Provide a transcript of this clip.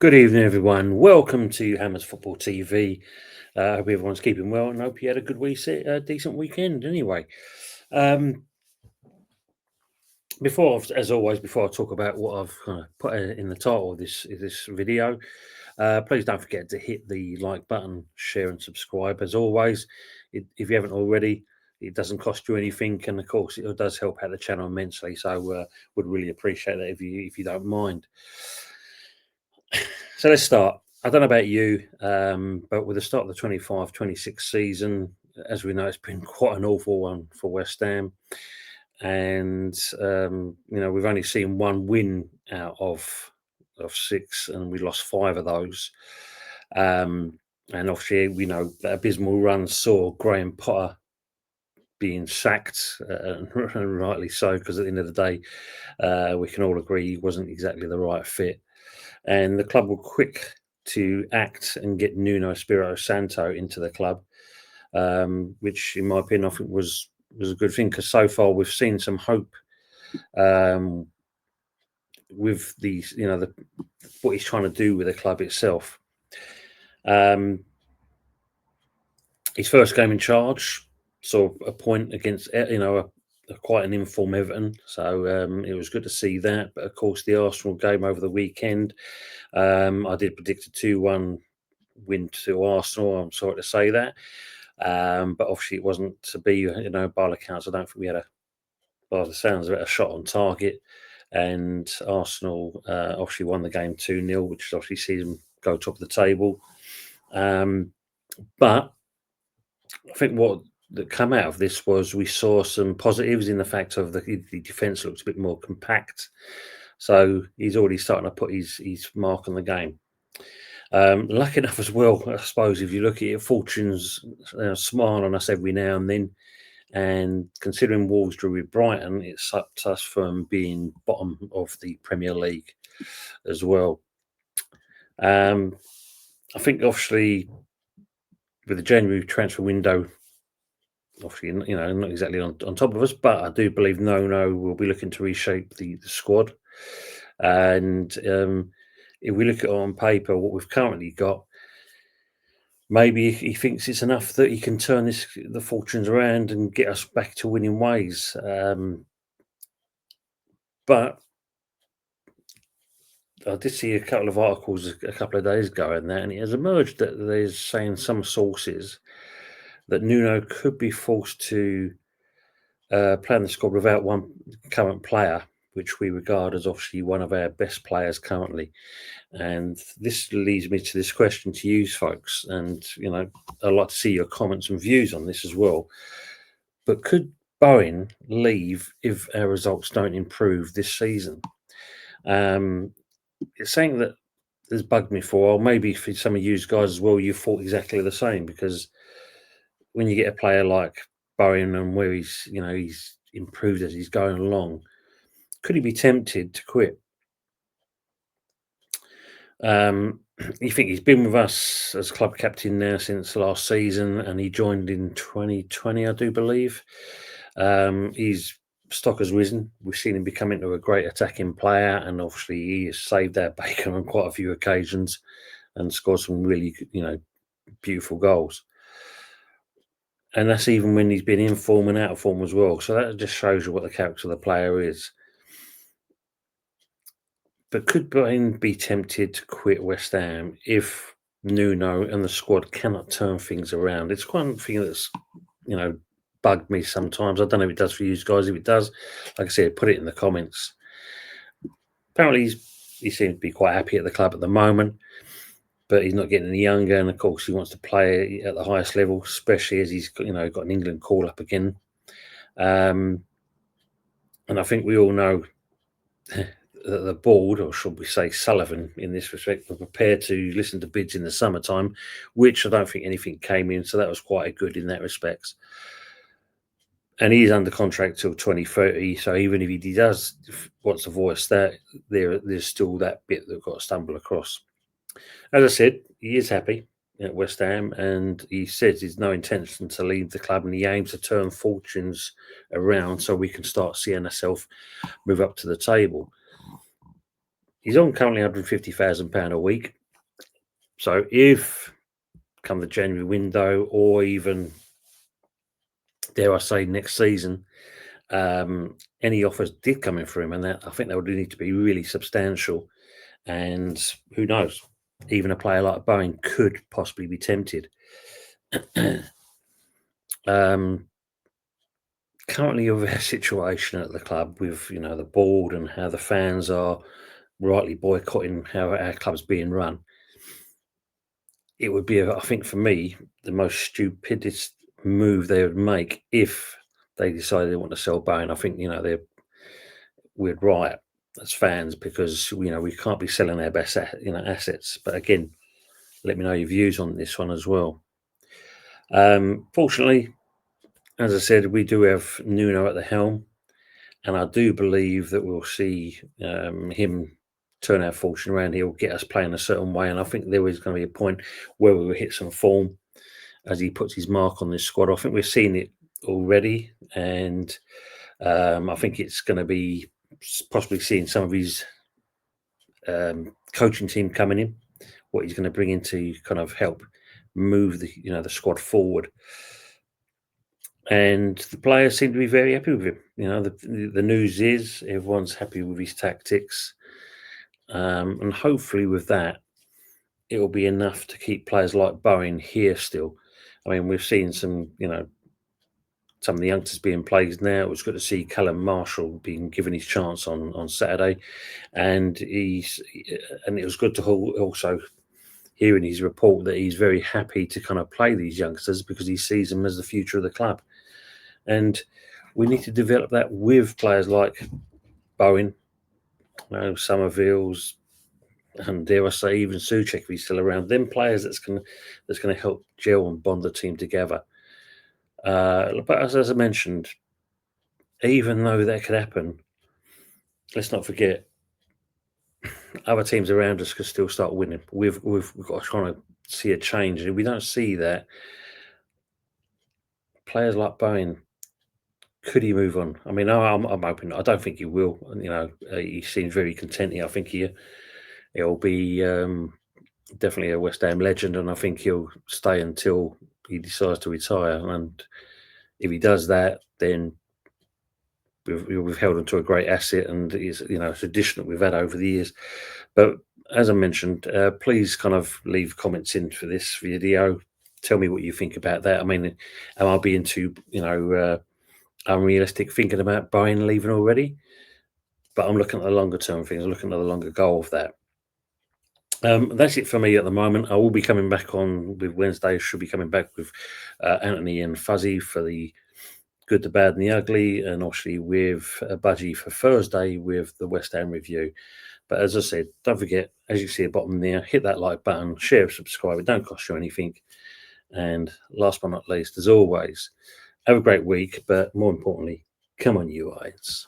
Good evening, everyone. Welcome to Hammers Football TV. I hope everyone's keeping well and hope you had a good decent weekend. Anyway, um, as always, before I talk about what I've kind of put in the title of this video, please don't forget to hit the like button, share, and subscribe. As always, if you haven't already, it doesn't cost you anything, and of course, it does help out the channel immensely. So, would really appreciate that if you don't mind. So let's start. I don't know about you, but with the start of the 25-26 season, as we know, it's been quite an awful one for West Ham. And, we've only seen one win out of six, and we lost five of those. And obviously, we know that abysmal run saw Graham Potter being sacked, and rightly so, because at the end of the day, we can all agree he wasn't exactly the right fit. And the club were quick to act and get Nuno Espirito Santo into the club, which, in my opinion, I think was a good thing because so far we've seen some hope with what he's trying to do with the club itself. His first game in charge saw a point against quite an informed Everton, so it was good to see that. But of course, the Arsenal game over the weekend, I did predict a 2-1 win to Arsenal. I'm sorry to say that, but obviously it wasn't to be. By all accounts, I don't think we had by the sounds of it, a shot on target. And Arsenal obviously won the game 2-0, which obviously sees them go top of the table. But I think what that come out of this was we saw some positives in the fact of the defence looks a bit more compact. So he's already starting to put his mark on the game. Lucky enough as well, I suppose, if you look at it, fortunes smile on us every now and then. And considering Wolves drew with Brighton, it sucked us from being bottom of the Premier League as well. I think, obviously, with the January transfer window, obviously, not exactly on top of us, but I do believe No will be looking to reshape the squad. And if we look at it on paper, what we've currently got, maybe he thinks it's enough that he can turn the fortunes around and get us back to winning ways. But I did see a couple of articles a couple of days ago and it has emerged that there's saying some sources that Nuno could be forced to play in the squad without one current player, which we regard as obviously one of our best players currently. And this leads me to this question to you folks. And, I'd like to see your comments and views on this as well. But could Bowen leave if our results don't improve this season? It's saying that has bugged me for a while. Maybe for some of you guys as well, you thought exactly the same, because when you get a player like Bowen and where he's improved as he's going along, could he be tempted to quit? You think he's been with us as club captain now since last season, and he joined in 2020, I do believe. His stock has risen. We've seen him become into a great attacking player, and obviously he has saved our bacon on quite a few occasions and scored some really, beautiful goals. And that's even when he's been in form and out of form as well. So that just shows you what the character of the player is. But could Brian be tempted to quit West Ham if Nuno and the squad cannot turn things around? It's one thing that's, bugged me sometimes. I don't know if it does for you guys. If it does, like I said, put it in the comments. Apparently, he seems to be quite happy at the club at the moment, but he's not getting any younger. And of course, he wants to play at the highest level, especially as he's got an England call up again. And I think we all know the board, or should we say Sullivan in this respect, were prepared to listen to bids in the summertime, which I don't think anything came in. So that was quite good in that respect. And he's under contract till 2030. So even if he does wants to voice that, there's still that bit that got to stumble across. As I said, he is happy at West Ham, and he says he's no intention to leave the club, and he aims to turn fortunes around so we can start seeing ourselves move up to the table. He's on currently £150,000 a week. So if come the January window, or even dare I say next season, any offers did come in for him, and that I think they would need to be really substantial. And who knows, even a player like Bowen could possibly be tempted. Currently, of our situation at the club with the board and how the fans are rightly boycotting how our club's being run, it would be, I think, for me, the most stupidest move they would make if they decided they want to sell Bowen. I think we'd riot as fans, because we can't be selling our best assets. But again, let me know your views on this one as well. Fortunately, as I said, we do have Nuno at the helm, and I do believe that we'll see him turn our fortune around. He'll get us playing a certain way, and I think there is going to be a point where we will hit some form as he puts his mark on this squad. I think we've seen it already, and I think it's going to be possibly seeing some of his coaching team coming in, what he's going to bring in to kind of help move the squad forward. And the players seem to be very happy with him. The news is everyone's happy with his tactics, and hopefully with that, it will be enough to keep players like Bowen here still. I mean, we've seen some of the youngsters being played now. It was good to see Callum Marshall being given his chance on Saturday, and it was good to also hear in his report that he's very happy to kind of play these youngsters because he sees them as the future of the club. And we need to develop that with players like Bowen, Somerville's, and dare I say even Souček if he's still around. Them players that's going to help gel and bond the team together. But as I mentioned, even though that could happen, let's not forget other teams around us could still start winning. We've got to try to see a change, and if we don't see that, players like Bowen, could he move on? I mean, I'm hoping. I don't think he will. He seems very content here. I think he'll be definitely a West Ham legend, and I think he'll stay until he decides to retire. And if he does that, then we've held on to a great asset, and it's a tradition that we've had over the years. But as I mentioned, please kind of leave comments in for this video. Tell me what you think about that. I mean, am I being too unrealistic thinking about buying leaving already? But I'm looking at the longer term things. I'm looking at the longer goal of that. That's it for me at the moment. I will be coming back on with Wednesday. Should be coming back with Anthony and Fuzzy for the good, the bad, and the ugly, and obviously with Budgie for Thursday with the West Ham review. But as I said, don't forget, as you see at the bottom there, hit that like button, share, subscribe. It don't cost you anything. And last but not least, as always, have a great week. But more importantly, come on, you eyes.